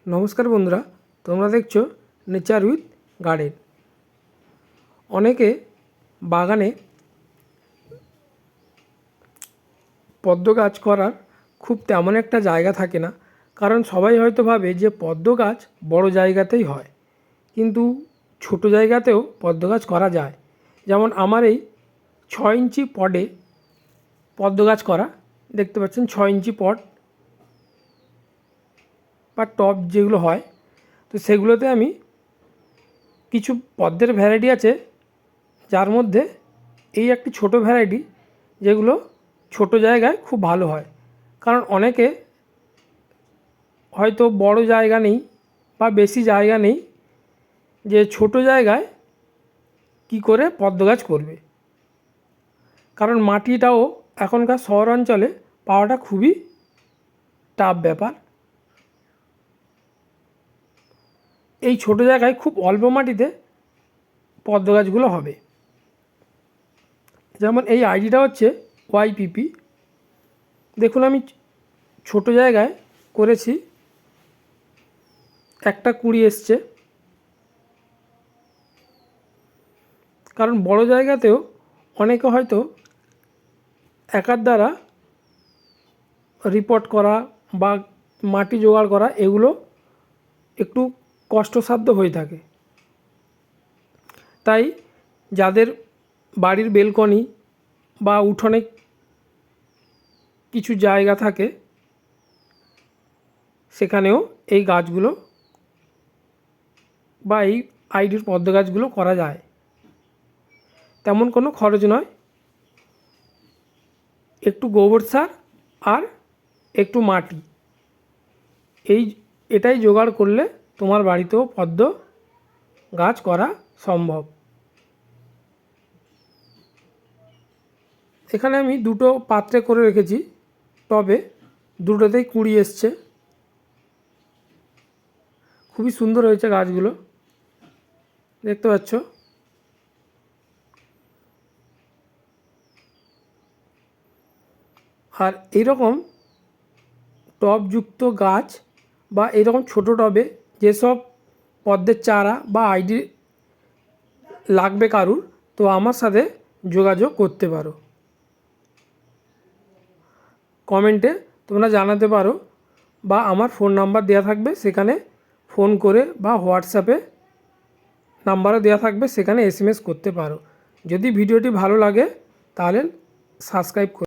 नमस्कार बंधुरा তোমরা দেখছো নেচার উইথ গার্ডেন। অনেকে বাগানে পদ্ম গাছ করার খুব তেমন একটা জায়গা থাকে না, কারণ সবাই হয়তো ভাবে যে পদ্ম গাছ বড় জায়গাতেই হয়, কিন্তু ছোট জায়গাতেও পদ্ম গাছ করা যায়। যেমন আমার এই 6 ইঞ্চি পটে পদ্ম গাছ করা, দেখতে পাচ্ছেন 6 ইঞ্চি পট বা টব যেগুলো হয়, তো সেগুলোতে আমি কিছু পদ্মের ভ্যারাইটি আছে, যার মধ্যে এই একটি ছোট ভ্যারাইটি যেগুলো ছোট জায়গায় খুব ভালো হয়। কারণ অনেকে হয়তো বড় জায়গা নেই বা বেশি জায়গা নেই, যে ছোট জায়গায় কি করে পদ্ম গাছ করবে, কারণ মাটিটাও এখনকার শহর অঞ্চলে পাওয়াটা খুবই টাফ ব্যাপার। এই ছোট জায়গায় খুব অল্প মাটিতে পদ্ম গাছগুলো হবে। যেমন এই আইডিটা হচ্ছে ওয়াইপিপি। দেখুন আমি ছোট জায়গায় করেছি, একটা কুঁড়ি এসছে। কারণ বড় জায়গাতেও অনেকে হয়তো একার দ্বারা রিপোর্ট করা বা মাটি জোগাড় করা এগুলো একটু কষ্টসাধ্য হয়ে থাকে। তাই যাদের বাড়ির বেলকনি বা উঠোনে কিছু জায়গা থাকে, সেখানেও এই গাছগুলো বা এই আইডির পদ্ম গাছগুলো করা যায়। তেমন কোনো খরচ নয়, একটু গোবর সার আর একটু মাটি, এটাই জোগাড় করলে তোমার বাড়িতেও পদ্ম গাছ করা সম্ভব। এখানে আমি দুটো পাত্রে করে রেখেছি টবে, দুটোতেই কুঁড়ি এসছে। খুবই সুন্দর হয়েছে গাছগুলো, দেখতে পাচ্ছ। আর এইরকম টবযুক্ত গাছ বা এরকম ছোট টবে যেসব পদ্মের চারা বা আইডি লাগবে কারুর, তো আমার সাথে যোগাযোগ করতে পারো। কমেন্টে তোমরা জানাতে পারো, বা আমার ফোন নাম্বার দেওয়া থাকবে, সেখানে ফোন করে বা হোয়াটসঅ্যাপে নাম্বারও দেওয়া থাকবে, সেখানে SMS করতে পারো। যদি ভিডিওটি ভালো লাগে তাহলে সাবস্ক্রাইব করো।